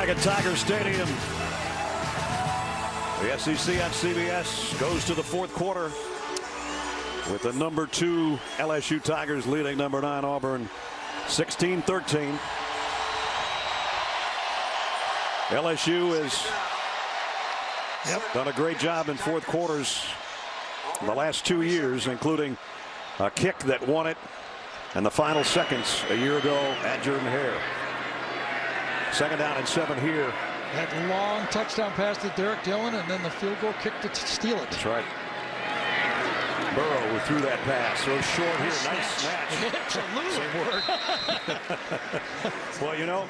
Back at Tiger Stadium. The SEC on CBS goes to the fourth quarter with the number 2 LSU Tigers leading number 9 Auburn 16-13. LSU has done a great job in fourth quarters the last 2 years, including a kick that won it and the final seconds a year ago at Jordan-Hare. Second down and 7 here. That long touchdown pass to Derek Dillon and then the field goal kick to steal it. That's right. Burrow threw that pass. So short here. Nice snatch. Same word. Well, you know,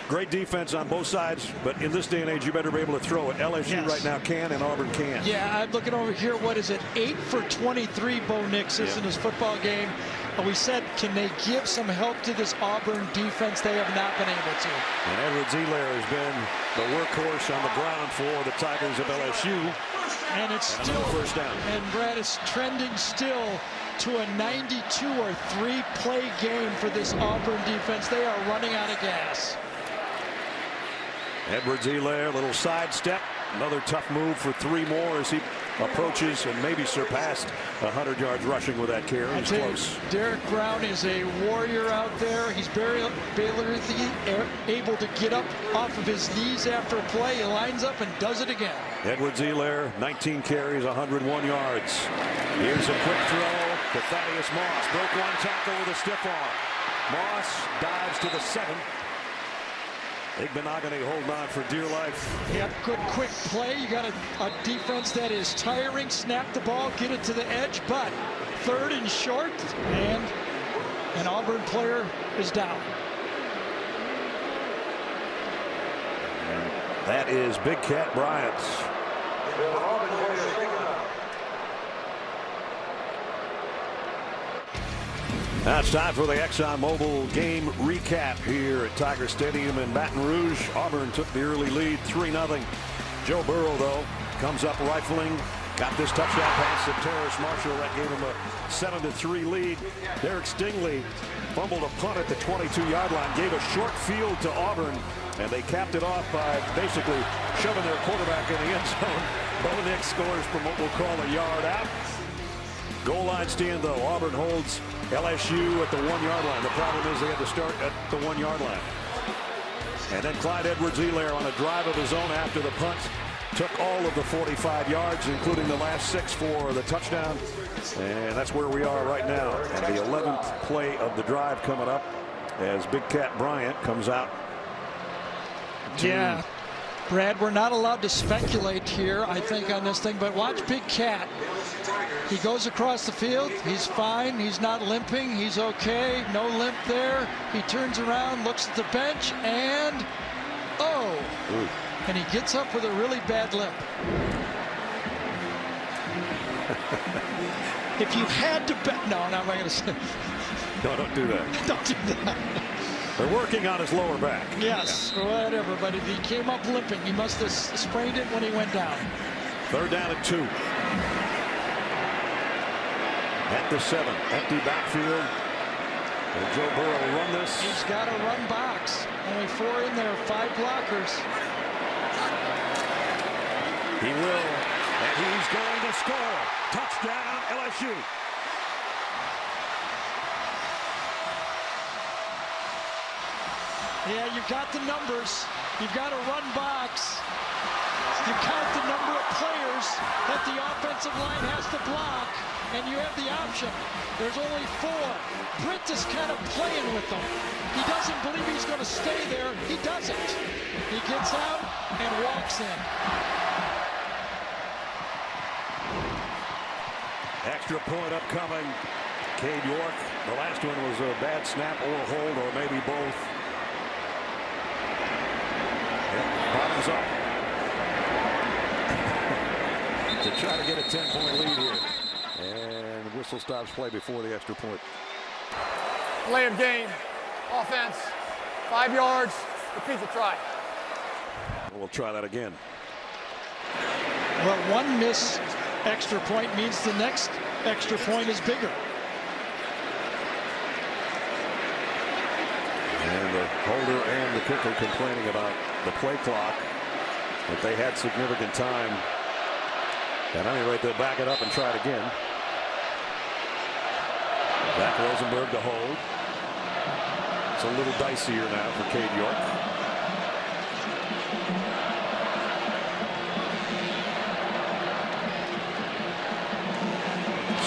great defense on both sides, but in this day and age, you better be able to throw it. LSU right now can, and Auburn can. Yeah, I'm looking over here. What is it? 8 for 23, Bo Nix is in his football game. We said, can they give some help to this Auburn defense? They have not been able to. And Edwards-Helaire has been the workhorse on the ground for the Tigers of LSU. And it's still first down. And Brad is trending still to a 92 or 3 play game for this Auburn defense. They are running out of gas. Edwards-Helaire, little sidestep. Another tough move for 3 more as he approaches and maybe surpassed 100 yards rushing with that carry. He's close. Derek Brown is a warrior out there. He's barely able to get up off of his knees after a play. He lines up and does it again. Edwards-Helaire, 19 carries, 101 yards. Here's a quick throw to Thaddeus Moss. Broke one tackle with a stiff arm. Moss dives to the 7. Igbenogany holding on for dear life. Yeah, good quick play. You got a defense that is tiring. Snap the ball, get it to the edge, but 3rd and short, and an Auburn player is down. That is Big Cat Bryant. Now it's time for the ExxonMobil game recap here at Tiger Stadium in Baton Rouge. Auburn took the early lead 3-0. Joe Burrow, though, comes up rifling. Got this touchdown pass to Terrace Marshall. That gave him a 7-3 lead. Derek Stingley fumbled a punt at the 22-yard line. Gave a short field to Auburn. And they capped it off by basically shoving their quarterback in the end zone. Bo Nix scores from what we'll call a yard out. Goal line stand, though. Auburn holds LSU at the 1-yard line. The problem is they had to start at the 1-yard line. And then Clyde Edwards-Helaire on a drive of his own after the punt took all of the 45 yards, including the last 6 for the touchdown. And that's where we are right now. And the 11th play of the drive coming up as Big Cat Bryant comes out. Yeah, Brad, we're not allowed to speculate here, I think, on this thing, but watch Big Cat. He goes across the field. He's fine. He's not limping. He's okay. No limp there. He turns around, looks at the bench, and Ooh. And he gets up with a really bad limp. If you had to bet, no, I'm not going to say. No, don't do that. Don't do that. They're working on his lower back. Yes, whatever, but if he came up limping, he must have sprained it when he went down. 3rd down and 2. At the 7, empty backfield. Will Joe Burrow run this? He's got a run box. Only 4 in there, 5 blockers. He will, and he's going to score. Touchdown, LSU. Yeah, you've got the numbers. You've got a run box. You count the number of players that the offensive line has to block, and you have the option. There's only 4. Britt is kind of playing with them. He doesn't believe he's going to stay there. He doesn't. He gets out and walks in. Extra point upcoming. Cade York. The last one was a bad snap or a hold, or maybe both. Bottoms up to try to get a 10-point lead here. And the whistle stops play before the extra point. Play of game. Offense. 5 yards. Repeat the try. We'll try that again. Well, one miss extra point means the next extra point is bigger. And the holder and the kicker complaining about the play clock, but they had significant time. At any rate, they'll back it up and try it again. Zach Rosenberg to hold. It's a little dicier now for Cade York.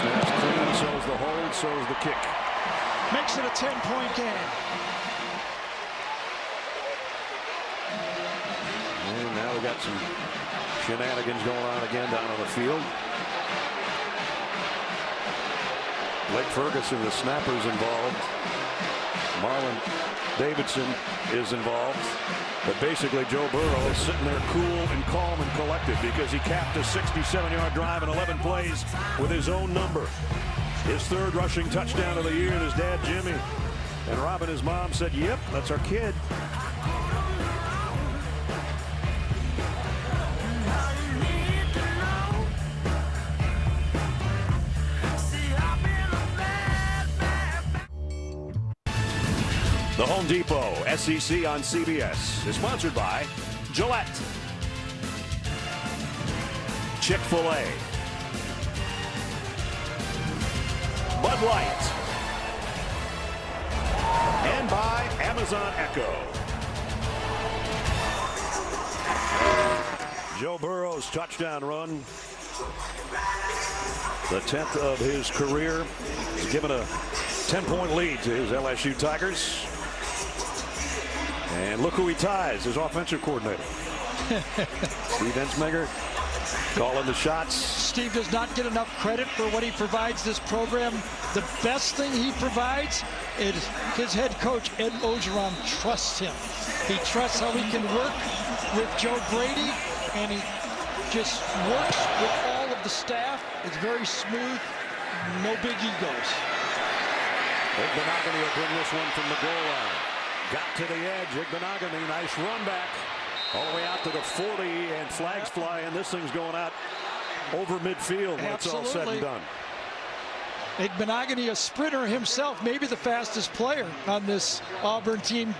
Snaps clean, so is the hold, so is the kick. Makes it a 10-point game. And now we got some shenanigans going on again down on the field. Blake Ferguson, the snapper's involved. Marlon Davidson is involved. But basically, Joe Burrow is sitting there cool and calm and collected because he capped a 67-yard drive in 11 plays with his own number. His third rushing touchdown of the year, and his dad, Jimmy, and Robin, his mom, said, "Yep, that's our kid." The Home Depot SEC on CBS is sponsored by Gillette, Chick-fil-A, Bud Light, and by Amazon Echo. Joe Burrow's touchdown run, the 10th of his career, has given a 10-point lead to his LSU Tigers. And look who he ties, his offensive coordinator. Steve Ensminger calling the shots. Steve does not get enough credit for what he provides this program. The best thing he provides is his head coach, Ed Ogeron, trusts him. He trusts how he can work with Joe Brady, and he just works with all of the staff. It's very smooth, no big egos. Igbenogany will bring this one from the goal line. Got to the edge. Igbenogany, nice run back. All the way out to the 40, and flags fly, and this thing's going out over midfield when it's all said and done. Igbenogany, a sprinter himself, maybe the fastest player on this Auburn team,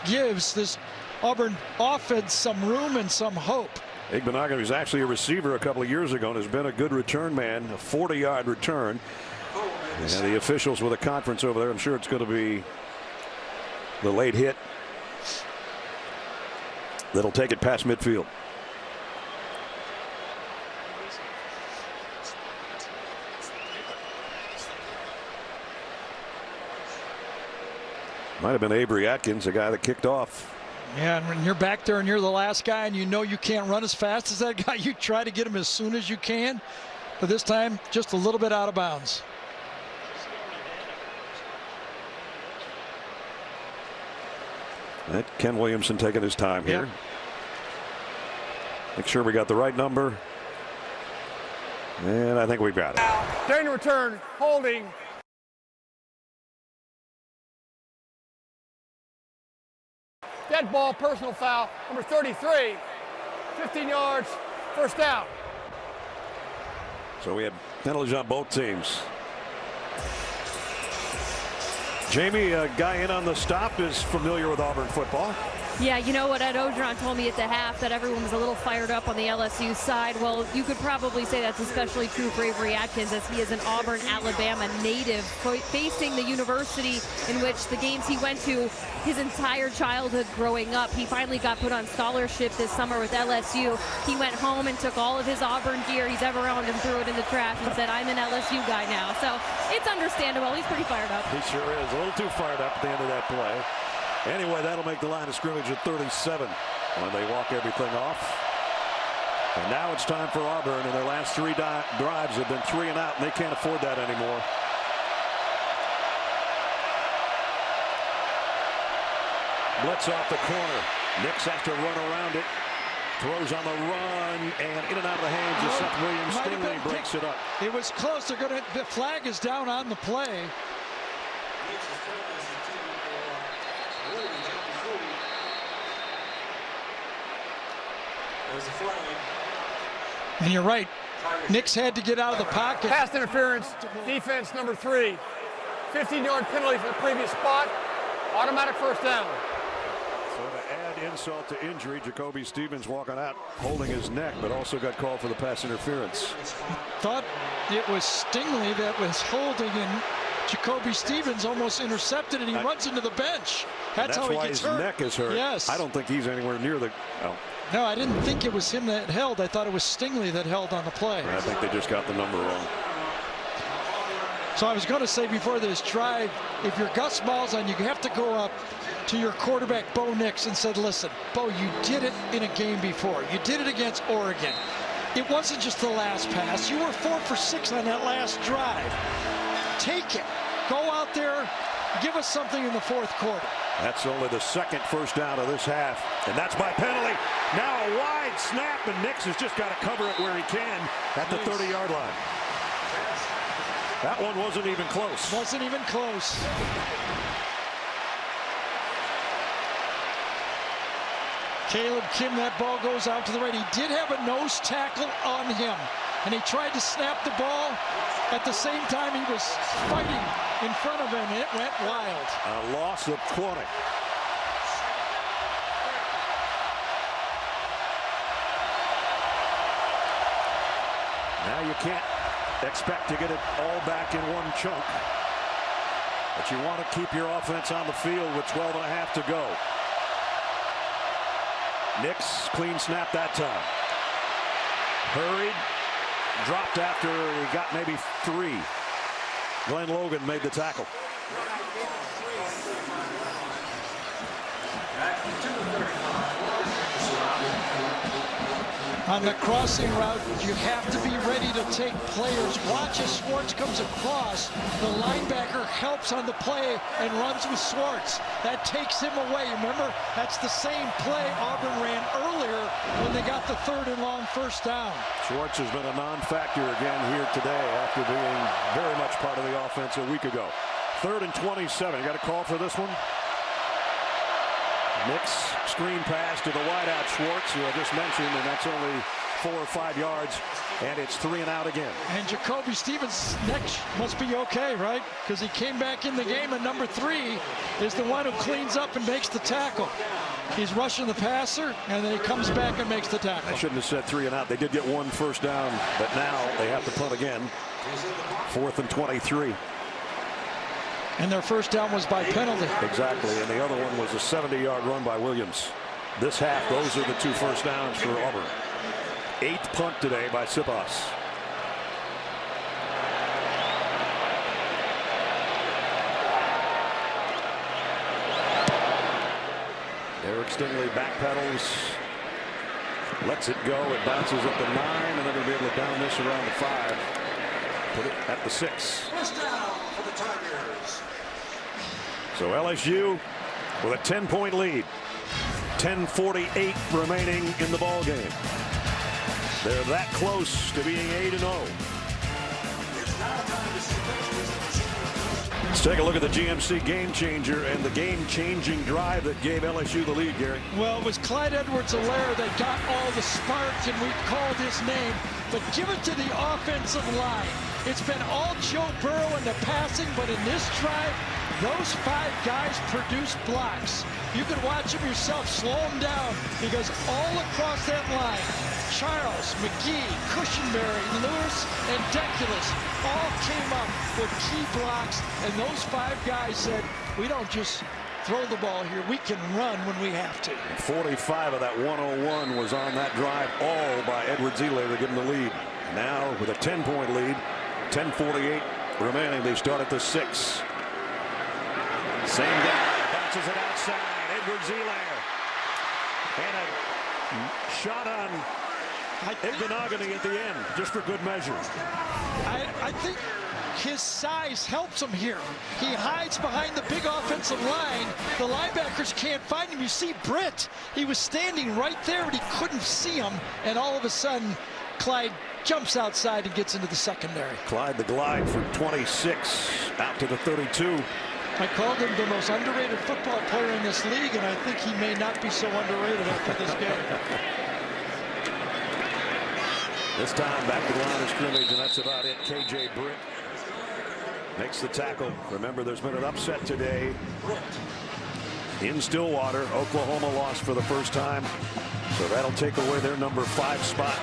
gives this Auburn offense some room and some hope. Igbenogany was actually a receiver a couple of years ago and has been a good return man, a 40-yard return. And the officials with a conference over there, I'm sure it's going to be the late hit that'll take it past midfield. Might have been Avery Atkins, the guy that kicked off. Yeah, and when you're back there and you're the last guy and you know you can't run as fast as that guy, you try to get him as soon as you can. But this time, just a little bit out of bounds. That Ken Williamson taking his time here. Yep. Make sure we got the right number. And I think we've got it. During the return, holding. Dead ball, personal foul, number 33. 15 yards, first down. So we had penalties on both teams. Jamie, a guy in on the stop, is familiar with Auburn football. Yeah, you know what Ed Ogeron told me at the half, that everyone was a little fired up on the LSU side. Well, you could probably say that's especially true for Avery Atkins, as he is an Auburn, Alabama native, facing the university in which the games he went to his entire childhood growing up. He finally got put on scholarship this summer with LSU. He went home and took all of his Auburn gear he's ever owned and threw it in the trash and said, "I'm an LSU guy now." So it's understandable. He's pretty fired up. He sure is. A little too fired up at the end of that play. Anyway, that'll make the line of scrimmage at 37 when they walk everything off. And now it's time for Auburn, and their last three drives have been 3 and out, and they can't afford that anymore. Blitz off the corner. Nix has to run around it. Throws on the run, and in and out of the hands of Seth Williams. Stingley breaks it up. It was close. The flag is down on the play. And you're right. Nix had to get out of the pocket. Pass interference, defense number 3. 15-yard penalty for the previous spot. Automatic first down. So to add insult to injury. Jacoby Stevens walking out holding his neck, but also got called for the pass interference. Thought it was Stingley that was holding, and Jacoby Stevens almost intercepted, and he runs into the bench. That's how he why gets his hurt. neck is hurt. Yes. I don't think he's anywhere near the. Oh. No, I didn't think it was him that held. I thought it was Stingley that held on the play. I think they just got the number wrong. So I was going to say before this drive, if you're Gus Malzahn, you have to go up to your quarterback, Bo Nix, and said, listen, Bo, you did it in a game before. You did it against Oregon. It wasn't just the last pass. You were 4 for 6 on that last drive. Take it. Go out there. Give us something in the fourth quarter. That's only the second first down of this half, and that's by penalty. Now a wide snap, and Nix has just got to cover it where he can at the 30-yard line. That one wasn't even close. Wasn't even close. Caleb Kim, that ball goes out to the right. He did have a nose tackle on him, and he tried to snap the ball. At the same time, he was fighting in front of him, and it went wild. A loss of 20. Now you can't expect to get it all back in one chunk, but you want to keep your offense on the field with 12 and a half to go. Nix clean snap that time. Hurried, dropped after he got maybe 3. Glenn Logan made the tackle. On the crossing route, you have to be ready to take players. Watch as Schwartz comes across. The linebacker helps on the play and runs with Schwartz. That takes him away. Remember, that's the same play Auburn ran earlier when they got the 3rd and long first down. Schwartz has been a non-factor again here today after being very much part of the offense a week ago. 3rd and 27. You got a call for this one? Nix screen pass to the wideout Schwartz, who I just mentioned, and that's only 4 or 5 yards, and it's 3 and out again. And Jacoby Stevens' neck must be okay, right? Because he came back in the game, and number 3 is the one who cleans up and makes the tackle. He's rushing the passer, and then he comes back and makes the tackle. I shouldn't have said 3 and out. They did get 1 first down, but now they have to punt again. 4th and 23. And their first down was by penalty. Exactly, and the other one was a 70-yard run by Williams. This half, those are the 2 first downs for Auburn. 8th punt today by Sipas. Eric Stingley backpedals, lets it go. It bounces at the 9, and they're going to be able to down this around the 5. Put it at the 6. First down for the Tigers. So LSU with a 10-point lead. 10:48 remaining in the ball game. They're that close to being 8-0. Let's take a look at the GMC game changer and the game-changing drive that gave LSU the lead, Gary. Well, it was Clyde Edwards-Helaire that got all the spark, and we called his name. But give it to the offensive line. It's been all Joe Burrow in the passing, but in this drive, those 5 guys produce blocks. You can watch them yourself, slow them down, because all across that line, Charles, McGee, Cushenberry, Lewis, and Deculus all came up with key blocks, and those 5 guys said, we don't just throw the ball here, we can run when we have to. 45 of that 101 was on that drive, all by Edwards-Helaire to give them the lead. Now with a 10-point lead, 10:48 remaining, they start at the 6. Same guy bounces it outside. Edwards-Helaire. And a shot on Igbenogany at the end, just for good measure. I think his size helps him here. He hides behind the big offensive line. The linebackers can't find him. You see Britt, he was standing right there, but he couldn't see him. And all of a sudden, Clyde jumps outside and gets into the secondary. Clyde the glide for 26, out to the 32. I called him the most underrated football player in this league, and I think he may not be so underrated after this game. This time back to the line of scrimmage, and that's about it. KJ Britt makes the tackle. Remember, there's been an upset today in Stillwater. Oklahoma lost for the first time, so that'll take away their number 5 spot.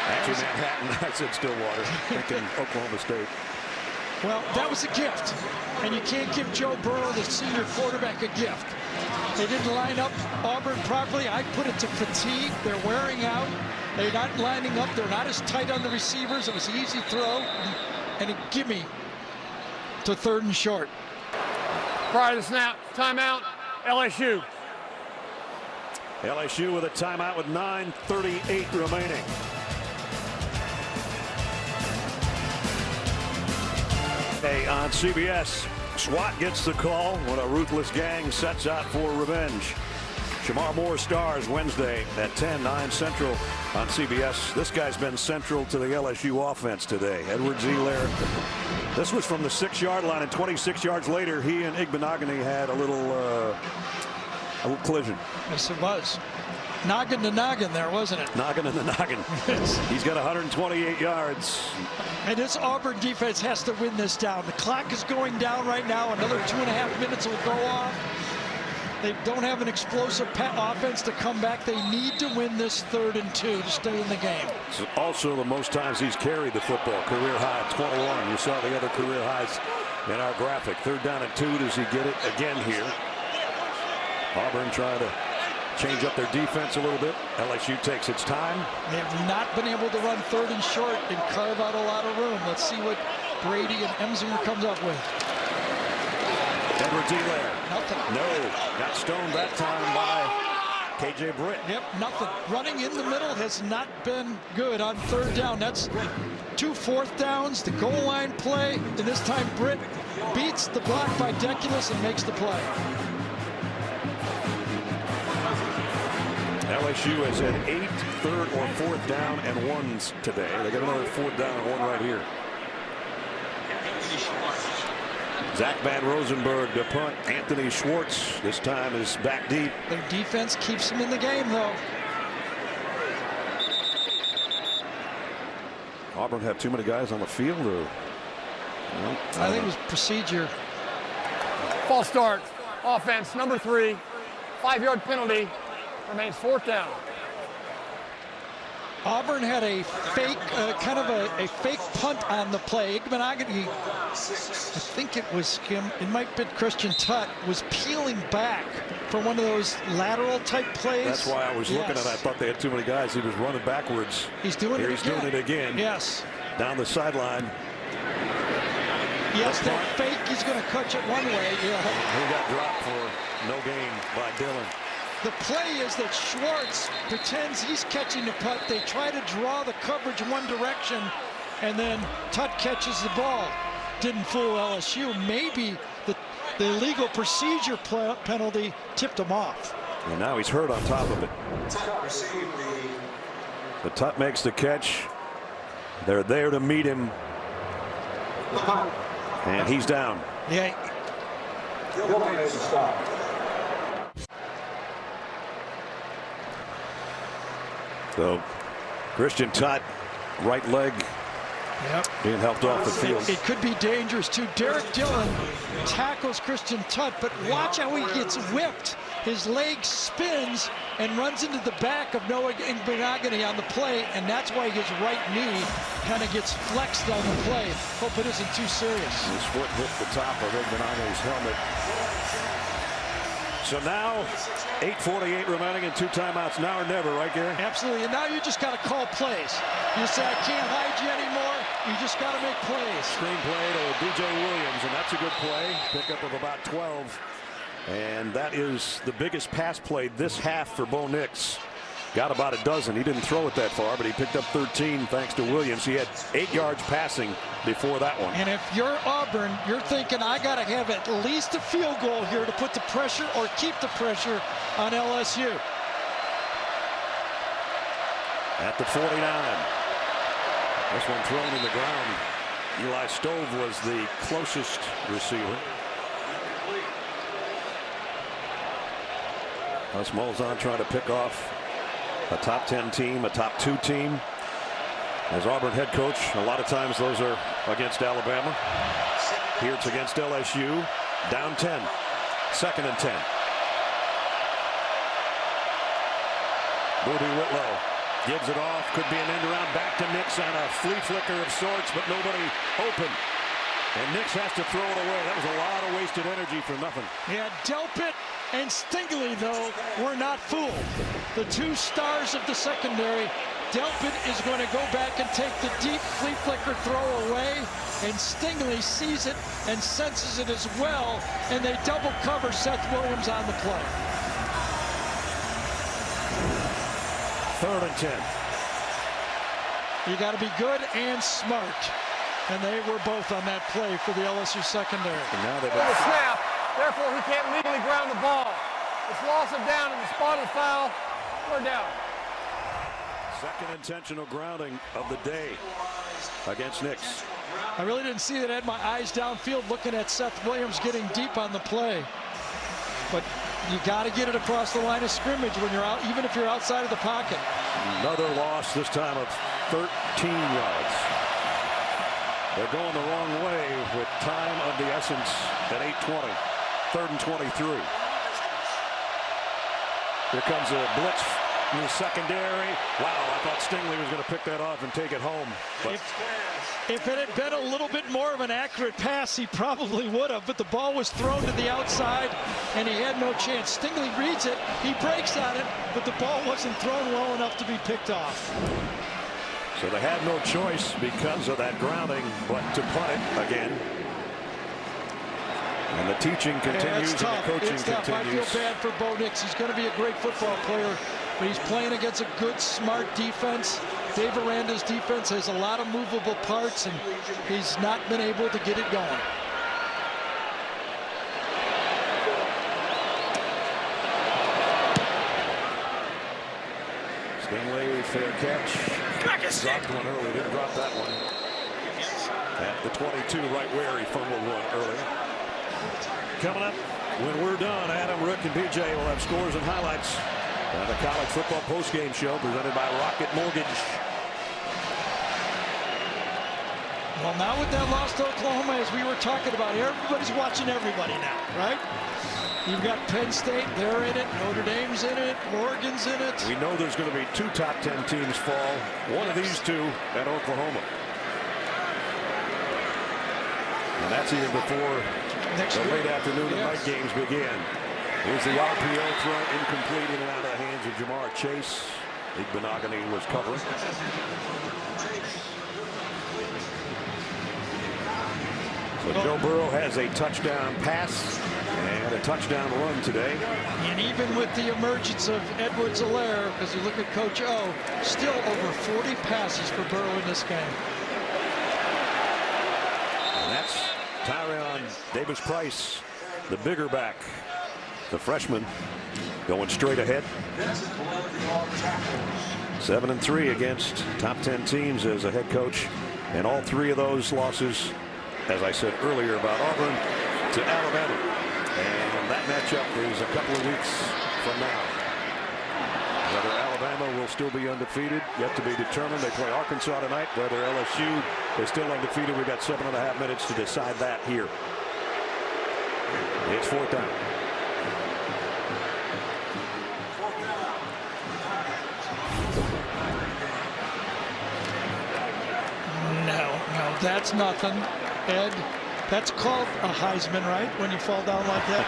Actually, Manhattan. I said Stillwater, thinking Oklahoma State. Well, that was a gift, and you can't give Joe Burrow, the senior quarterback, a gift. They didn't line up Auburn properly. I put it to fatigue. They're wearing out. They're not lining up. They're not as tight on the receivers. It was an easy throw, and a gimme to 3rd and short. Prior to the snap, timeout, LSU. LSU with a timeout with 9:38 remaining. Hey, on CBS, SWAT gets the call when a ruthless gang sets out for revenge. Shamar Moore stars Wednesday at 10, 9 Central on CBS. This guy's been central to the LSU offense today. Edwards Elaire. This was from the 6-yard line, and 26 yards later, he and Igbenogany had a little collision. Yes, it was. Noggin to noggin there, wasn't it? Noggin to the noggin. He's got 128 yards. And this Auburn defense has to win this down. The clock is going down right now. Another 2.5 minutes will go off. They don't have an explosive offense to come back. They need to win this 3rd and 2 to stay in the game. It's also the most times he's carried the football. Career high 21. You saw the other career highs in our graphic. 3rd down and 2. Does he get it again here? Auburn trying to change up their defense a little bit. LSU takes its time. They have not been able to run 3rd and short and carve out a lot of room. Let's see what Brady and Emsinger comes up with. Edwards Elaire. Nothing. No. Got stoned that time by KJ Britt. Yep, nothing. Running in the middle has not been good on 3rd down. That's 2 4th downs, the goal line play, and this time Britt beats the block by Deculus and makes the play. LSU has had 8 3rd or 4th down and 1s today. They got another 4th down and 1 right here. Zach Van Rosenberg to punt. Anthony Schwartz this time is back deep. Their defense keeps them in the game, though. Auburn have too many guys on the field, or no, I think it was procedure. False start. Offense, number 3. 5-yard penalty. Remains 4th down. Auburn had a fake, kind of a fake punt on the play. Igbenogany, I think it was him, it might be Christian Tutt, was peeling back for one of those lateral type plays. That's why I was looking at it. I thought they had too many guys. He was running backwards. He's doing Here it he's again. doing it again. Yes. Down the sideline. Yes, that fake, he's going to catch it one way. Yeah. He got dropped for no gain by Dillon. The play is that Schwartz pretends he's catching the punt. They try to draw the coverage in one direction, and then Tutt catches the ball. Didn't fool LSU. Maybe the illegal procedure penalty tipped him off. And now he's hurt on top of it. The Tutt makes the catch. They're there to meet him. And he's down. Yeah. So Christian Tutt, right leg, being helped off the field. It could be dangerous too. Derek Dillon tackles Christian Tutt, but watch how he gets whipped. His leg spins and runs into the back of Noah Igbenogany on the play, and that's why his right knee kind of gets flexed on the play. Hope it isn't too serious. His foot hit the top of Igbenogany's helmet. So now 8:48 remaining and 2 timeouts, now or never, right, Gary? Absolutely, and now you just got to call plays. You say, I can't hide you anymore. You just got to make plays. Screenplay to DJ Williams, and that's a good play. Pickup of about 12. And that is the biggest pass play this half for Bo Nix. Got about a dozen. He didn't throw it that far, but he picked up 13 thanks to Williams. He had 8 yards passing before that one. And if you're Auburn, you're thinking, I got to have at least a field goal here to put the pressure or keep the pressure on LSU. At the 49. This one thrown in the ground. Eli Stove was the closest receiver. Us Malzahn trying to pick off a top 10 team, a top 2 team. As Auburn head coach, a lot of times those are against Alabama. Here it's against LSU. Down 10. 2nd and 10. Booby Whitlow gives it off. Could be an end around. Back to Nix on a flea flicker of sorts, but nobody open. And Nix has to throw it away. That was a lot of wasted energy for nothing. Yeah, Delpit and Stingley, though, were not fooled. The two stars of the secondary. Delpit is going to go back and take the deep flea flicker throw away, and Stingley sees it and senses it as well, and they double cover Seth Williams on the play. 3rd and 10. You got to be good and smart, and they were both on that play for the LSU secondary. And now they've The snap, therefore he can't legally ground the ball. It's loss of down in the spot of the foul. 3rd down. second intentional grounding of the day against Nix. I really didn't see that. I had my eyes downfield looking at Seth Williams getting deep on the play. But you got to get it across the line of scrimmage when you're out, even if you're outside of the pocket. Another loss, this time of 13 yards. They're going the wrong way with time of the essence at 8:20. 3rd and 23. Here comes a blitz in the secondary. Wow, I thought Stingley was going to pick that off and take it home. But If it had been a little bit more of an accurate pass, he probably would have. But the ball was thrown to the outside, and he had no chance. Stingley reads it. He breaks on it, but the ball wasn't thrown well enough to be picked off. so they had no choice because of that grounding, but to punt it again. And the teaching continues, and the coaching It's tough. continues. I feel bad for Bo Nix. He's going to be a great football player, but he's playing against a good, smart defense. Dave Aranda's defense has a lot of movable parts, and he's not been able to get it going. Stingley, fair catch. Dropped one early, didn't drop that one. At the 22, right where he fumbled one earlier. Coming up, when we're done, Adam, Rook, and BJ will have scores and highlights on the college football postgame show presented by Rocket Mortgage. Well, now with that loss to Oklahoma, as we were talking about, everybody's watching everybody now, right? You've got Penn State, they're in it, Notre Dame's in it, Oregon's in it. We know there's going to be 2 top 10 teams fall. One of these 2 at Oklahoma. And that's even before the late afternoon and night games begin. Here's the RPO throw, incomplete, in and out of the hands of Jamar Chase. Igbenogany was covering. So Joe Burrow has a touchdown pass and a touchdown run today. And even with the emergence of Edwards-Helaire, because you look at Coach O, still over 40 passes for Burrow in this game. And that's Tyrion Davis-Price, the bigger back, the freshman, going straight ahead. 7-3 against top 10 teams as a head coach, and all 3 of those losses, as I said earlier about Auburn, to Alabama. And that matchup is a couple of weeks from now. Whether Alabama will still be undefeated, yet to be determined. They play Arkansas tonight. Whether LSU is still undefeated, we've got 7.5 minutes to decide that here. It's 4th down. No, that's nothing, Ed. That's called a Heisman, right? When you fall down like that.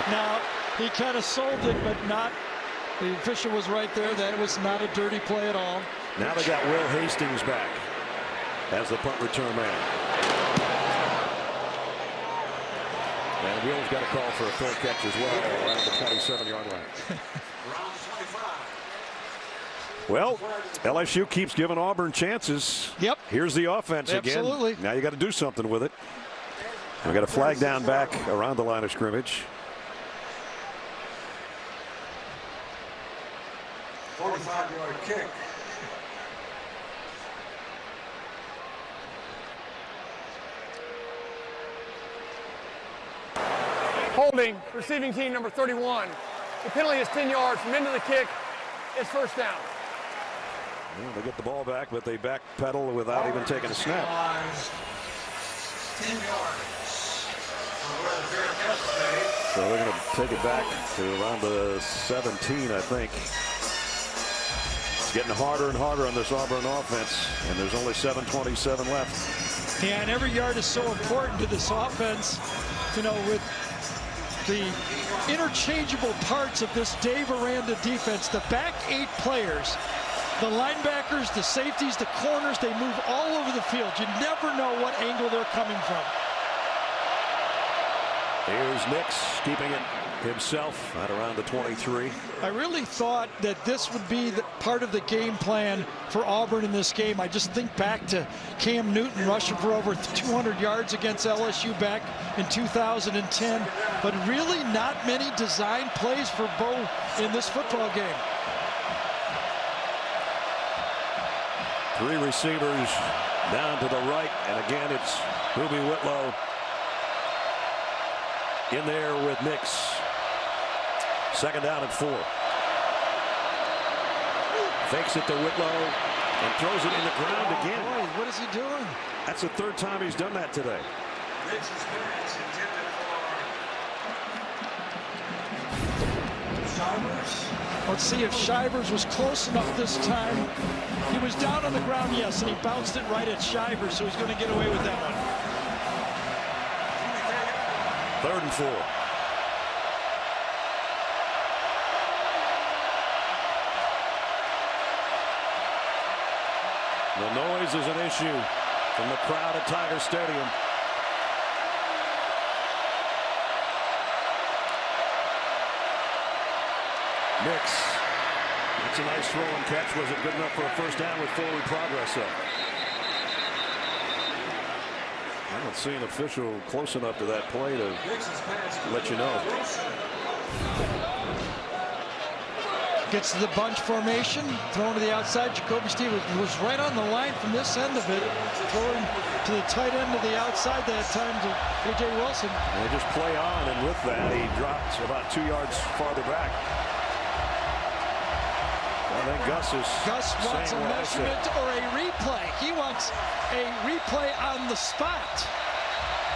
Now, he kind of sold it, but not. The official was right there. That was not a dirty play at all. Now they got Will Hastings back as the punt return man. And Will's got a call for a fair catch as well around the 27-yard line. Well, LSU keeps giving Auburn chances. Yep. Here's the offense again. Absolutely. Now you got to do something with it. We got a flag down back around the line of scrimmage. 45-yard kick. Holding, receiving team number 31. The penalty is 10 yards from into the kick. It's 1st down. Well, they get the ball back, but they backpedal without even taking a snap. 10 yards. From where the Bearcats play. So they're going to take it back to around the 17, I think. It's getting harder and harder on this Auburn offense, and there's only 7:27 left. Yeah, and every yard is so important to this offense, you know, with the interchangeable parts of this Dave Aranda defense. The back 8 players, the linebackers, the safeties, the corners, they move all over the field. You never know what angle they're coming from. Here's Nix keeping it himself at around the 23. I really thought that this would be the part of the game plan for Auburn in this game. I just think back to Cam Newton rushing for over 200 yards against LSU back in 2010, but really not many design plays for Bo in this football game. 3 receivers down to the right, and again it's Ruby Whitlow in there with Nix. 2nd down and 4. Fakes it to Whitlow and throws it in the ground again. Boy, what is he doing? That's the 3rd time he's done that today. Nix's pass intended for Shivers. Let's see if Shivers was close enough this time. He was down on the ground, yes, and he bounced it right at Shivers, so he's going to get away with that one. 3rd and 4. The noise is an issue from the crowd at Tiger Stadium. Nix. That's a nice throw and catch. Was it good enough for a 1st down with forward progress though? I don't see an official close enough to that play to let you know. Gets to the bunch formation, thrown to the outside. Jacoby Stevens was right on the line from this end of it, throwing to the tight end to the outside that time to A.J. Wilson. And they just play on, and with that, he drops about 2 yards farther back. I think Gus wants a what I said. measurement or a replay. He wants a replay on the spot.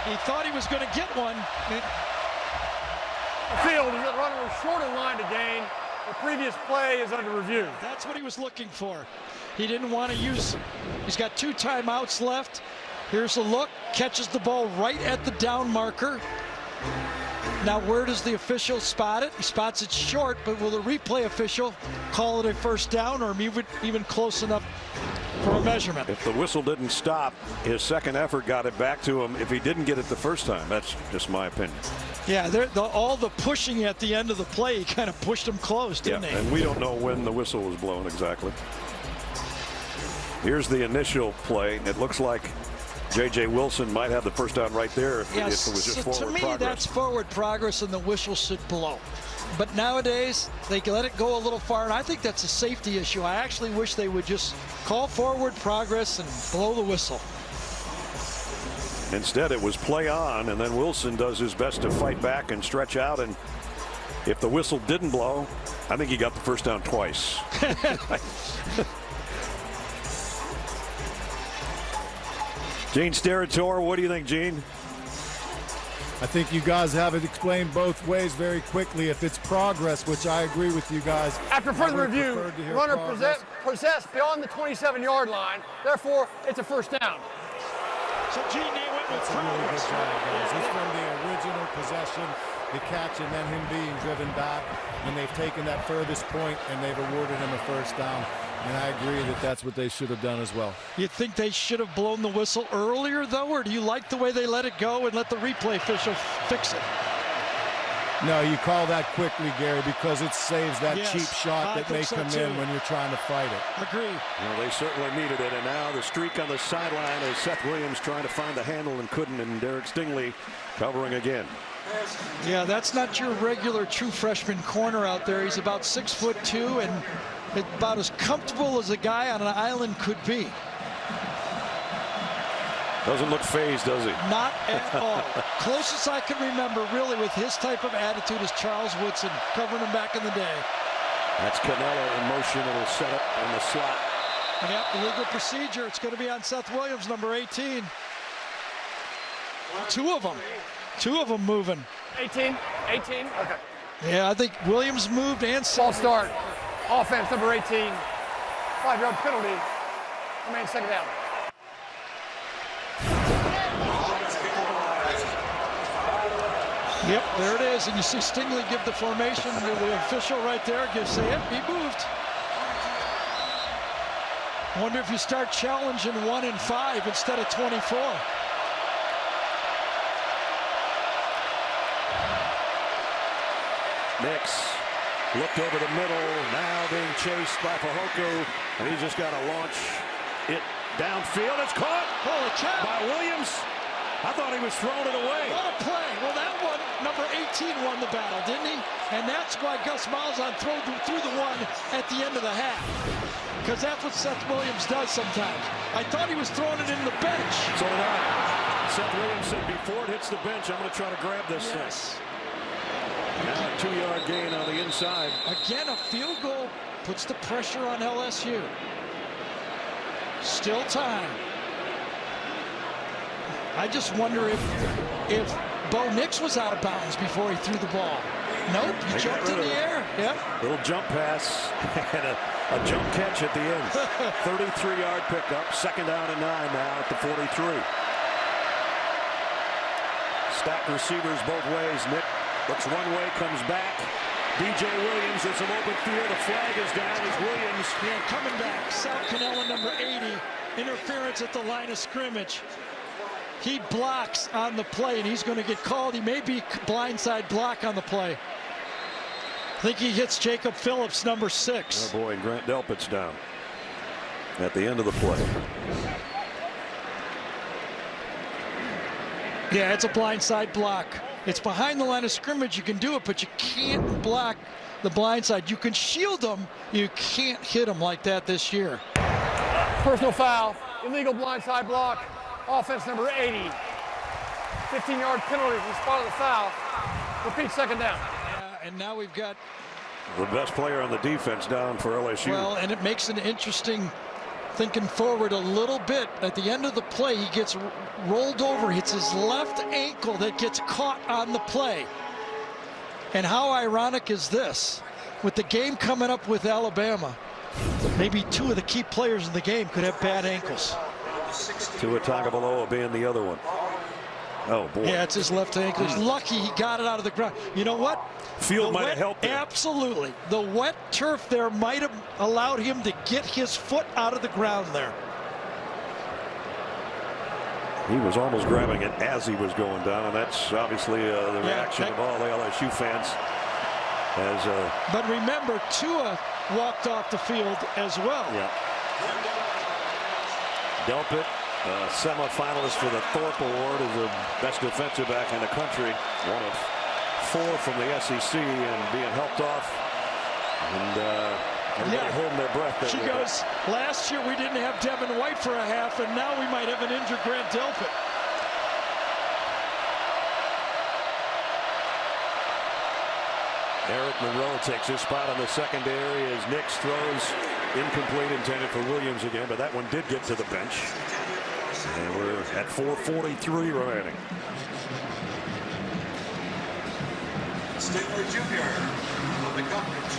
He thought he was going to get one. The field is running a shorter line to gain. The previous play is under review. That's what he was looking for. He didn't want to use. He's got 2 timeouts left. Here's a look. Catches the ball right at the down marker. Now, where does the official spot it? He spots it short, but will the replay official call it a 1st down or even close enough for a measurement? If the whistle didn't stop, his 2nd effort got it back to him. If he didn't get it the 1st time, that's just my opinion. Yeah, all the pushing at the end of the play, he kind of pushed him close, didn't he? And we don't know when the whistle was blown exactly. Here's the initial play. It looks like J.J. Wilson might have the 1st down right there if it was just forward to me, progress. That's forward progress, and the whistle should blow. But nowadays, they let it go a little far, and I think that's a safety issue. I actually wish they would just call forward progress and blow the whistle. Instead, it was play on, and then Wilson does his best to fight back and stretch out. And if the whistle didn't blow, I think he got the 1st down twice. Gene Steratore, what do you think, Gene? I think you guys have it explained both ways very quickly. If it's progress, which I agree with you guys. After further review, runner possessed beyond the 27-yard line. Therefore, it's a 1st down. So Gene, they went with That's a really good job, guys. It's from the original possession, the catch, and then him being driven back. And they've taken that furthest point, and they've awarded him a 1st down. And I agree that that's what they should have done as well. You think they should have blown the whistle earlier, though, or do you like the way they let it go and let the replay official fix it? No, you call that quickly, Gary, because it saves that cheap shot that may come in when you're trying to fight it. Agree. Well, they certainly needed it, and now the streak on the sideline as Seth Williams trying to find the handle and couldn't, and Derek Stingley covering again. Yeah, that's not your regular true freshman corner out there. He's about 6'2" and about as comfortable as a guy on an island could be. Doesn't look phased, does he? Not at all. Closest I can remember, really, with his type of attitude is Charles Woodson, covering him back in the day. That's Canella in motion. It'll set up in the slot. Yep, illegal procedure. It's going to be on Seth Williams, number 18. Two of them moving. 18. Okay. Yeah, I think Williams moved and False start. Offense, number 18. 5-yard penalty. Remains second down. Yep, there it is. And you see Stingley give the formation to the official right there. Say, yep, he moved. Wonder if you start challenging 1 and 5 instead of 24. Nix looked over the middle, now being chased by Fehoko, and he's just got to launch it downfield. It's caught Holy cow. by Williams. I thought he was throwing it away. What a play. Well, that one, number 18 won the battle, didn't he? And that's why Gus Malzahn threw the one at the end of the half. Because that's what Seth Williams does sometimes. I thought he was throwing it in the bench. So did I. Seth Williams said before it hits the bench, I'm going to try to grab this thing. Now a 2-yard gain on the inside. Again, a field goal puts the pressure on LSU. Still time. I just wonder if Bo Nix was out of bounds before he threw the ball. Nope, he jumped in the air. Yep. Little jump pass and a jump catch at the end. 33-yard pickup. Second down and 9 now at the 43. Stacked receivers both ways. Nick looks one way, comes back. DJ Williams in some open field. The flag is down as Williams. Yeah, coming back. Sal Cannella, number 80. Interference at the line of scrimmage. He blocks on the play, and he's going to get called. He may be blindside block on the play. I think he hits Jacob Phillips, number 6. Oh boy, and Grant Delpit's down at the end of the play. Yeah, it's a blindside block. It's behind the line of scrimmage. You can do it, but you can't block the blindside. You can shield them. You can't hit them like that this year. Personal foul. Illegal blindside block. Offense number 80. 15-yard penalty from the spot of the foul. Repeat, second down. Yeah, and now we've got The best player on the defense down for LSU. Well, and it makes it interesting thinking forward a little bit. At the end of the play, he gets rolled over. It's his left ankle that gets caught on the play. And how ironic is this? With the game coming up with Alabama, maybe 2 of the key players in the game could have bad ankles. Tua Tagovailoa being the other one. Oh, boy. Yeah, it's his left ankle. He's lucky he got it out of the ground. You know what? Field might have helped him. Absolutely. The wet turf there might have allowed him to get his foot out of the ground there. He was almost grabbing it as he was going down, and that's obviously the reaction of all the LSU fans. But remember, Tua walked off the field as well. Yeah. Delpit, semifinalist for the Thorpe Award as the best defensive back in the country. One of 4 from the SEC and being helped off. And everybody holding their breath. She goes, last year we didn't have Devin White for a half, and now we might have an injured Grant Delpit. Eric Monroe takes his spot on the secondary as Nix throws incomplete, intended for Williams again, but that one did get to the bench. And we're at 4:43 remaining. Stigler Jr. on the coverage.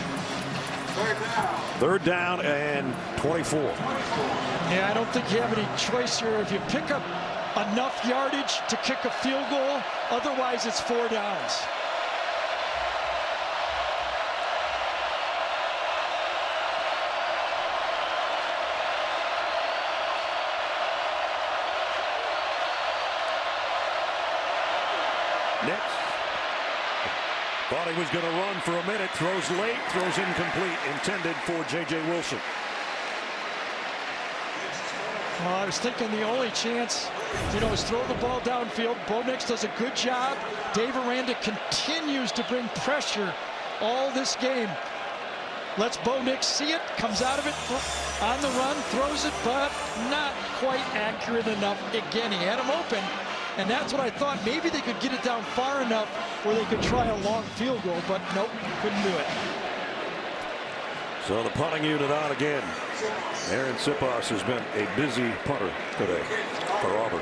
Third down and 24. Yeah, I don't think you have any choice here. If you pick up enough yardage to kick a field goal, otherwise it's 4 downs. Nix thought he was going to run for a minute, throws late, throws incomplete, intended for J.J. Wilson. Well, I was thinking the only chance, is throw the ball downfield. Bo Nix does a good job. Dave Aranda continues to bring pressure all this game. Lets Bo Nix see it, comes out of it on the run, throws it, but not quite accurate enough. Again, he had him open, and that's what I thought. Maybe they could get it down far enough where they could try a long field goal, but nope, couldn't do it. So the punting unit on again. Aaron Sipos has been a busy punter today for Auburn.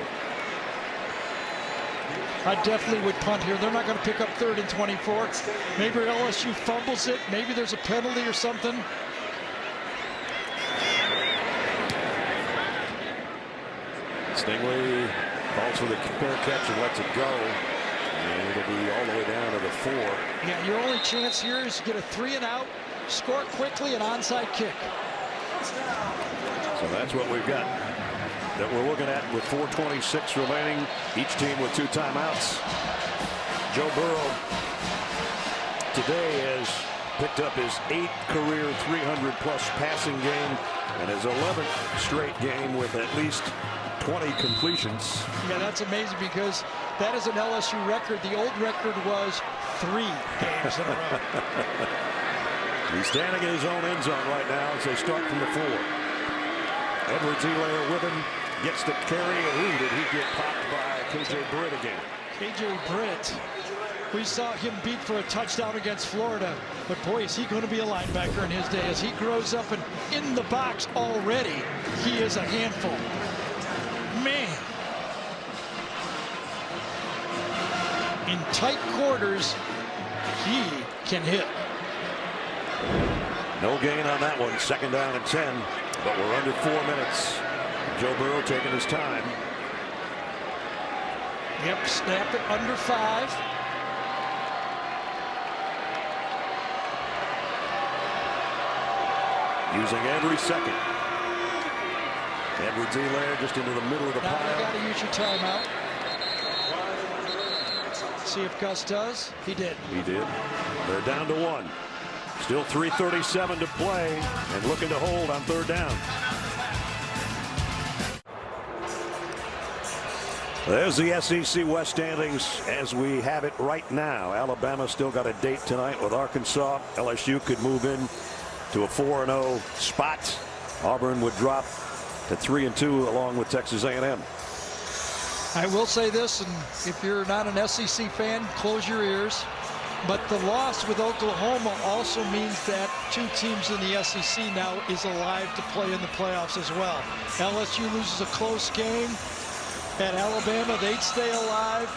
I definitely would punt here. They're not going to pick up 3rd and 24. Maybe LSU fumbles it. Maybe there's a penalty or something. Stingley calls for the fair catch and lets it go. And it'll be all the way down to the 4. Yeah, your only chance here is to get a 3 and out, score quickly, an onside kick. So that's what we've got that we're looking at with 4:26 remaining. Each team with 2 timeouts. Joe Burrow today has picked up his 8th career 300-plus passing game and his 11th straight game with at least 20 completions. Yeah, that's amazing because that is an LSU record. The old record was 3 games in a row. He's standing in his own end zone right now as they start from the 4. Edwards-Helaire with him, gets the carry, and ooh, did he get popped by K.J. Britt again? K.J. Britt, we saw him beat for a touchdown against Florida, but boy, is he going to be a linebacker in his day. As he grows up and in the box already, he is a handful. Man. In tight quarters, he can hit. No gain on that one. 2nd down and 10, but we're under 4 minutes. Joe Burrow taking his time. Yep, snap it under 5. Using every second. Edwards-Helaire just into the middle of the Now pile. you got to use your timeout. See if Gus does. He did. He did. They're down to 1. Still 3:37 to play and looking to hold on 3rd down. There's the SEC West standings as we have it right now. Alabama still got a date tonight with Arkansas. LSU could move in to a 4-0 spot. Auburn would drop to 3-2 along with Texas A&M. I will say this, and if you're not an SEC fan, close your ears. But the loss with Oklahoma also means that 2 teams in the SEC now is alive to play in the playoffs as well. LSU loses a close game at Alabama, they'd stay alive.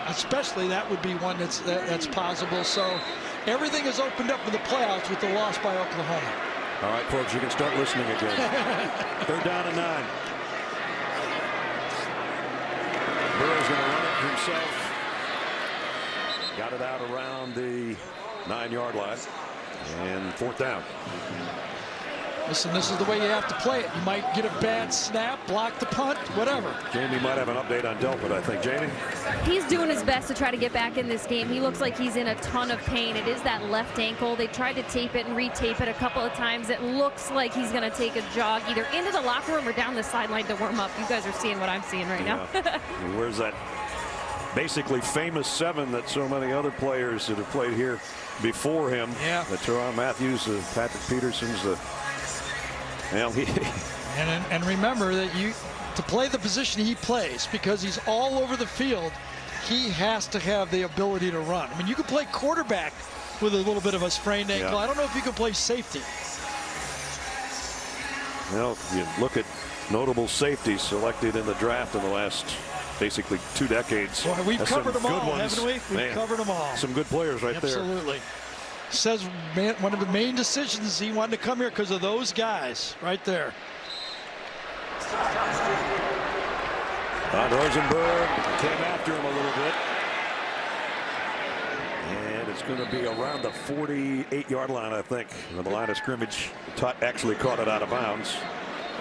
Especially that would be one that's possible. So everything is opened up in the playoffs with the loss by Oklahoma. All right, folks, you can start listening again. 3rd down and 9. Burrow's going to run it himself. Got it out around the 9-yard line. And 4th down. Listen, this is the way you have to play it. You might get a bad snap, block the punt, whatever. Jamie might have an update on Delpit, I think. Jamie? He's doing his best to try to get back in this game. He looks like he's in a ton of pain. It is that left ankle. They tried to tape it and retape it a couple of times. It looks like he's going to take a jog either into the locker room or down the sideline to warm up. You guys are seeing what I'm seeing right now. Where's that basically famous 7 that so many other players that have played here before him? Yeah. The Teron Matthews, the Patrick Petersons, the and remember that to play the position he plays, because he's all over the field, he has to have the ability to run. I mean, you can play quarterback with a little bit of a sprained ankle. Yeah. I don't know if you can play safety. Well, you look at notable safeties selected in the draft in the last basically 2 decades. Boy, we've covered them all, ones. haven't we? We've covered them all. Some good players right there. Absolutely. Says one of the main decisions he wanted to come here because of those guys right there. Rosenberg came after him a little bit. And it's going to be around the 48-yard line, I think. The line of scrimmage actually caught it out of bounds.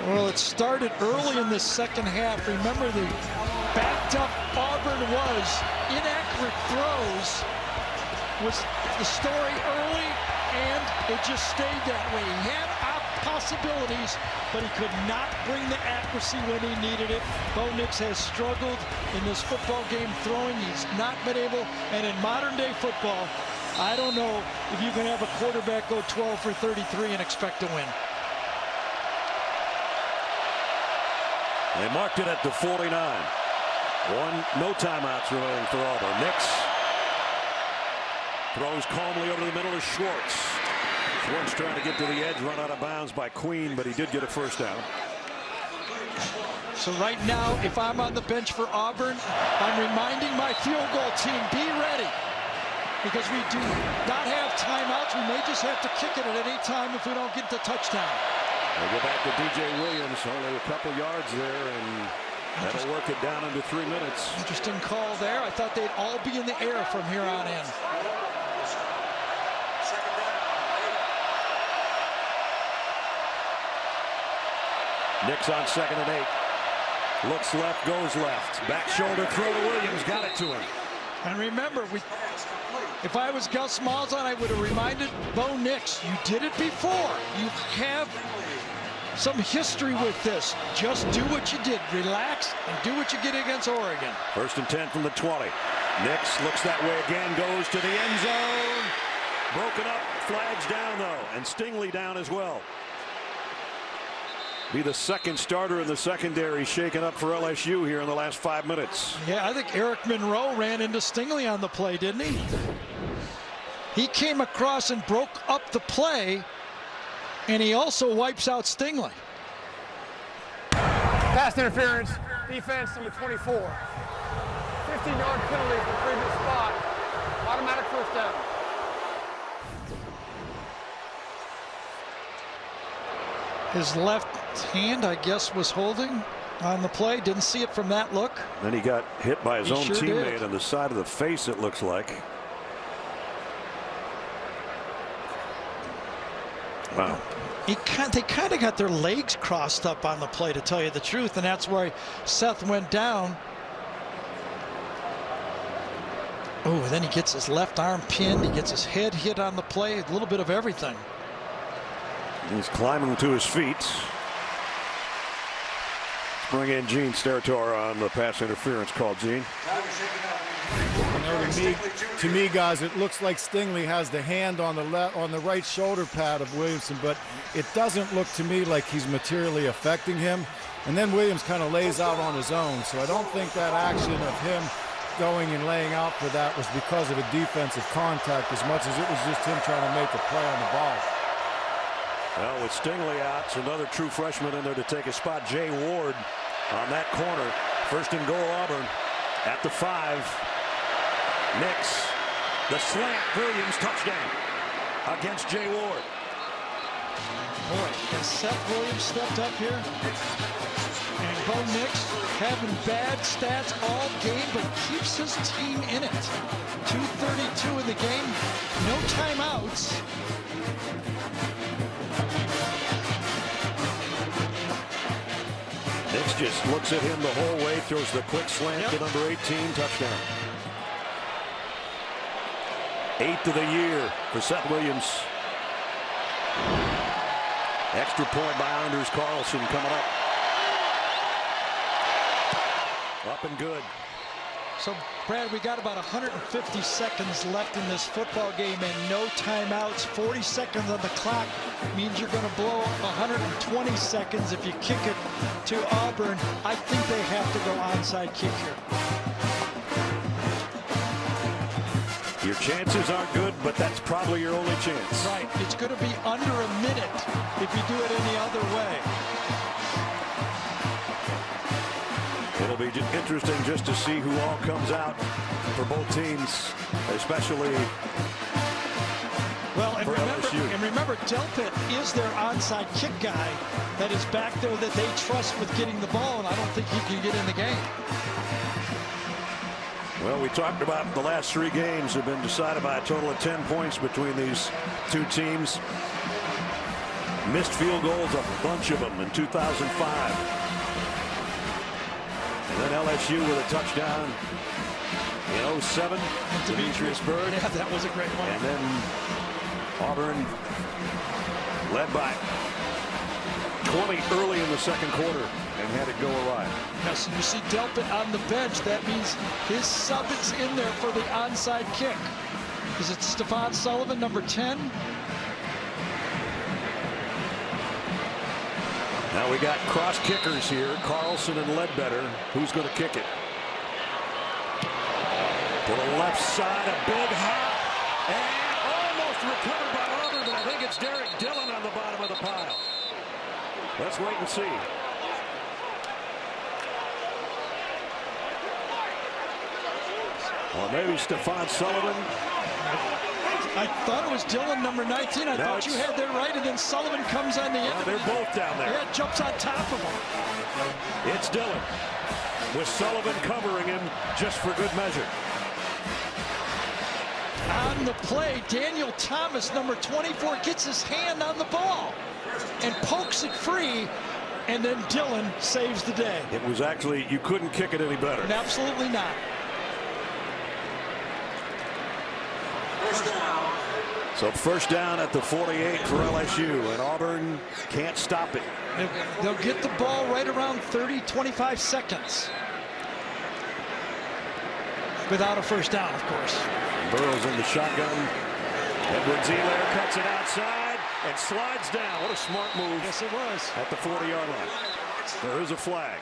Well, it started early in the 2nd half. Remember, the backed up Auburn was inaccurate throws was the story early, and it just stayed that way. He had possibilities, but he could not bring the accuracy when he needed it. Bo Nix has struggled in this football game throwing. He's not been able, and in modern day football, I don't know if you can have a quarterback go 12 for 33 and expect to win. They marked it at the 49. No timeouts remaining for Auburn. Nix throws calmly over the middle to Schwartz. Once trying to get to the edge, run out of bounds by Queen, but he did get a first down. So right now, if I'm on the bench for Auburn, I'm reminding my field goal team, be ready. Because we do not have timeouts. We may just have to kick it at any time if we don't get the touchdown. They go back to DJ Williams, only a couple yards there, and that'll work it down into 3 minutes. Interesting call there. I thought they'd all be in the air from here on in. Nix on 2nd and 8. Looks left, goes left. Back shoulder throw to Williams. Got it to him. And remember, if I was Gus Malzahn, I would have reminded Bo Nix, you did it before. You have some history with this. Just do what you did. Relax and do what you did against Oregon. 1st and 10 from the 20. Nix looks that way again, goes to the end zone. Broken up, flags down though, and Stingley down as well. Be the second starter in the secondary shaken up for LSU here in the last 5 minutes. Yeah, I think Eric Monroe ran into Stingley on the play, didn't he? He came across and broke up the play, and he also wipes out Stingley. Pass interference, defense number 24. 15-yard penalty for previous spot. Automatic first down. His left hand, I guess, was holding on the play. Didn't see it from that look. Then he got hit by his own sure teammate did. on the side of the face, it looks like. Wow. They kind of got their legs crossed up on the play, to tell you the truth, and that's why Seth went down. Oh, then he gets his left arm pinned. He gets his head hit on the play. A little bit of everything. He's climbing to his feet. Let's bring in Gene Steratore on the pass interference call. Gene. To me, guys, it looks like Stingley has the hand on the right shoulder pad of Williamson, but it doesn't look to me like he's materially affecting him. And then Williams kind of lays out on his own, so I don't think that action of him going and laying out for that was because of a defensive contact as much as it was just him trying to make a play on the ball. Well, with Stingley out, it's another true freshman in there to take a spot. Jay Ward on that corner. 1st and goal, Auburn at the 5. Nix, the slant, Williams, touchdown against Jay Ward. Boy, has Seth Williams stepped up here? And Bo Nix having bad stats all game, but keeps his team in it. 2:32 in the game, no timeouts. Nix just looks at him the whole way, throws the quick slant to number 18, touchdown. 8th of the year for Seth Williams. Extra point by Anders Carlson coming up. Up and good. So, Brad, we got about 150 seconds left in this football game and no timeouts. 40 seconds on the clock means you're going to blow 120 seconds if you kick it to Auburn. I think they have to go onside kick here. Your chances aren't good, but that's probably your only chance. Right. It's going to be under a minute if you do it any other way. It'll be interesting just to see who all comes out for both teams, especially well, and for remember, LSU. and remember, Delpit is their onside kick guy that is back there that they trust with getting the ball, and I don't think he can get in the game. Well, we talked about the last 3 games have been decided by a total of 10 points between these two teams. Missed field goals, a bunch of them in 2005. And then LSU with a touchdown in 07. Demetrius Byrd. Yeah, that was a great one. And then Auburn led by 20 early in the 2nd quarter and had it go awry. Yes, and you see Delpit on the bench. That means his sub is in there for the onside kick. Is it Stephon Sullivan, number 10? Now we got cross kickers here, Carlson and Ledbetter. Who's going to kick it? To the left side, a big hop, and almost recovered by Auburn, but I think it's It's Derek Dillon on the bottom of the pile. Let's wait and see. Or maybe Stephon Sullivan. I thought it was Dillon, number 19. I thought you had that right, and then Sullivan comes on the end. They're both down there. Yeah, jumps on top of him. It's Dillon, with Sullivan covering him just for good measure. On the play, Daniel Thomas, number 24, gets his hand on the ball and pokes it free, and then Dillon saves the day. It was actually, you couldn't kick it any better. And absolutely not. So first down at the 48 for LSU, and Auburn can't stop it. They'll get the ball right around 25 seconds. Without a first down, of course. Burrow's in the shotgun. Edwards-Helaire cuts it outside and slides down. What a smart move. Yes, it was. At the 40-yard line. There is a flag.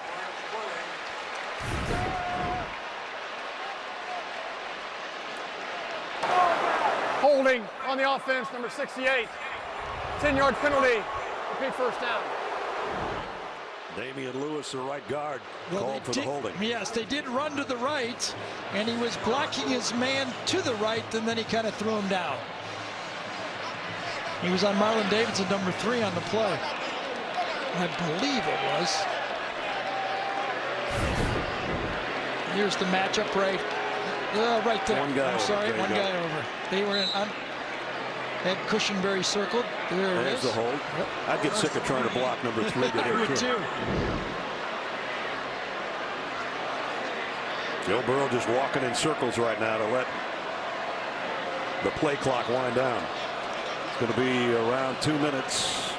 Holding on the offense, number 68. 10-yard penalty. Repeat first down. Damian Lewis, the right guard, Well, called for the holding. Yes, they did run to the right, and he was blocking his man to the right, and then he kind of threw him down. He was on Marlon Davidson, number 3 on the play. I believe it was. Here's the matchup right there. One guy I'm sorry, over. one guy over. They were in. Had Cushenberry circled. There it There's is. the hold. Yep. I'd get sick of trying to block number 3 today. I would too. Joe Burrow just walking in circles right now to let the play clock wind down. It's going to be around 2 minutes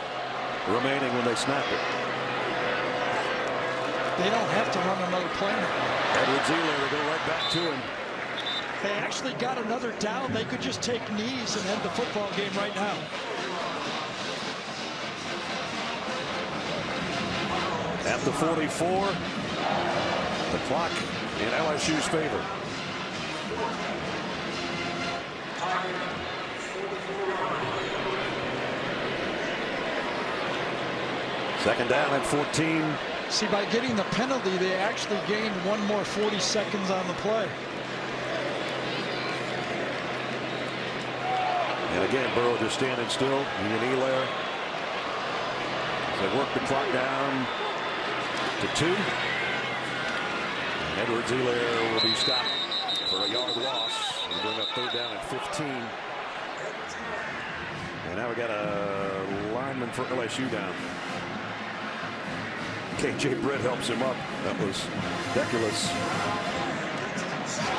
remaining when they snap it. They don't have to run another play. Edwards-Helaire will go right back to him. They actually got another down. They could just take knees and end the football game right now. At the 44, the clock in LSU's favor. Second down at 14. See, by getting the penalty, they actually gained one more 40 seconds on the play. And again, Burrow just standing still. He and Helaire. They work the clock down to 2. And Edwards-Helaire will be stopped for a yard loss. And bring up third down at 15. And now we got a lineman for LSU down. KJ Britt helps him up. That was ridiculous.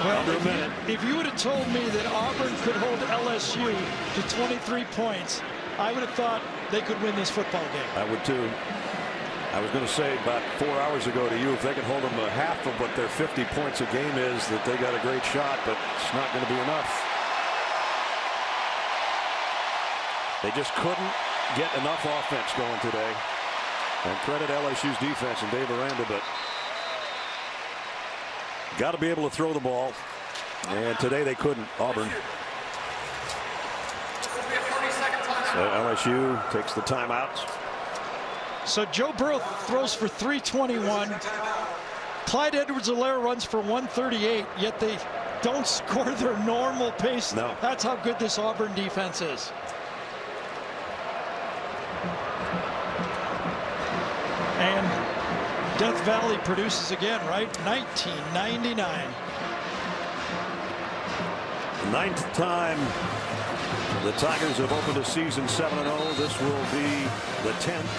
Well, Under a minute. if you would have told me that Auburn could hold LSU to 23 points, I would have thought they could win this football game. I would too. I was going to say about 4 hours ago to you, if they could hold them a half of what their 50 points a game is, that they got a great shot, but it's not going to be enough. They just couldn't get enough offense going today. And credit LSU's defense and Dave Aranda, but got to be able to throw the ball. And today they couldn't. Auburn. So LSU takes the timeout. So Joe Burrow throws for 321. Clyde Edwards-Helaire runs for 138, yet they don't score their normal pace. No. That's how good this Auburn defense is. And Death Valley produces again, right? 1999. 9th time the Tigers have opened a season 7-0. This will be the 10th.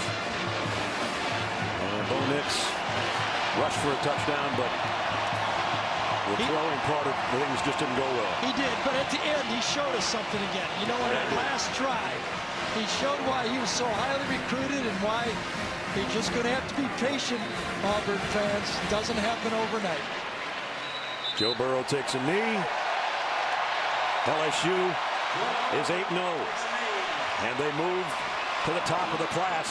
And Bo Nix rushed for a touchdown, but the throwing part of things just didn't go well. He did, but at the end he showed us something again. You know, on that last drive, he showed why he was so highly recruited and why he's just going to have to be patient, Auburn fans. Doesn't happen overnight. Joe Burrow takes a knee. LSU is 8-0. And they move to the top of the class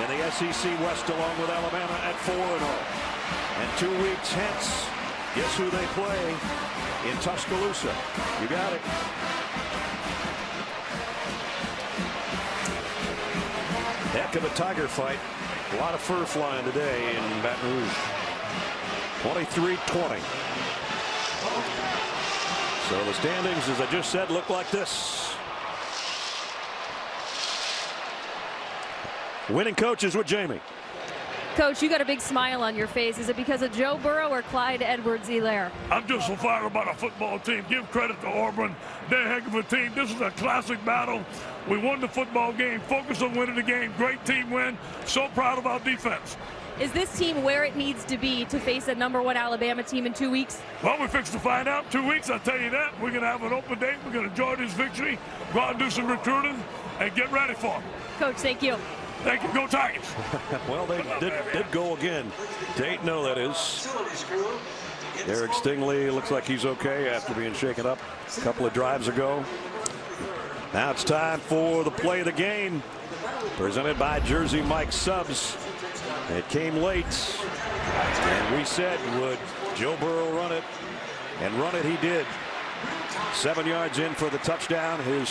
in the SEC West along with Alabama at 4-0. And 2 weeks hence, guess who they play in Tuscaloosa? You got it. Heck of a Tiger fight. A lot of fur flying today in Baton Rouge. 23-20. So the standings, as I just said, look like this. Winning coaches with Jamie. Coach, you got a big smile on your face. Is it because of Joe Burrow or Clyde Edwards-Helaire? I'm just so fired about our football team. Give credit to Auburn. They're a heck of a team. This is a classic battle. We won the football game. Focus on winning the game. Great team win. So proud of our defense. Is this team where it needs to be to face a #1 Alabama team in 2 weeks? Well, we're fixing to find out. 2 weeks, I'll tell you that. We're going to have an open date. We're going to enjoy this victory, go out and do some recruiting, and get ready for it. Coach, thank you. Thank you. Go Tigers. Well, they did go again. To 8-0, that is. Derek Stingley looks like he's okay after being shaken up a couple of drives ago. Now it's time for the play of the game, presented by Jersey Mike Subs. It came late, and we said, would Joe Burrow run it? And run it he did. 7 yards in for the touchdown, his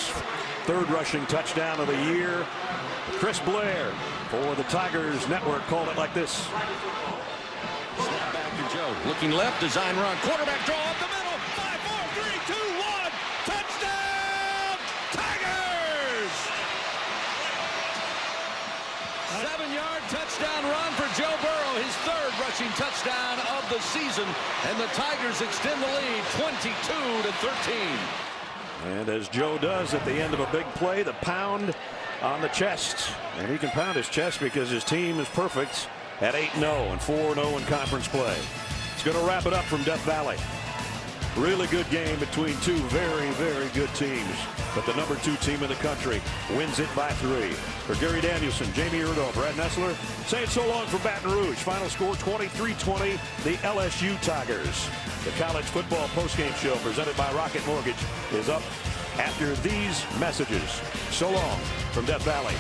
3rd rushing touchdown of the year. Chris Blair for the Tigers Network called it like this. Snap back to Joe. Looking left, design run. Quarterback draw up the middle. 5, 4, 3, 2, 1. Touchdown, Tigers! 7-yard touchdown run for Joe Burrow. His 3rd rushing touchdown of the season. And the Tigers extend the lead 22-13. And as Joe does at the end of a big play, the pound on the chest. And he can pound his chest because his team is perfect at 8-0 and 4-0 in conference play. It's going to wrap it up from Death Valley. Really good game between two very, very good teams. But the #2 team in the country wins it by 3. For Gary Danielson, Jamie Erdahl, Brad Nessler, saying so long from Baton Rouge. Final score 23-20, the LSU Tigers. The college football postgame show presented by Rocket Mortgage is up after these messages. So long from Death Valley.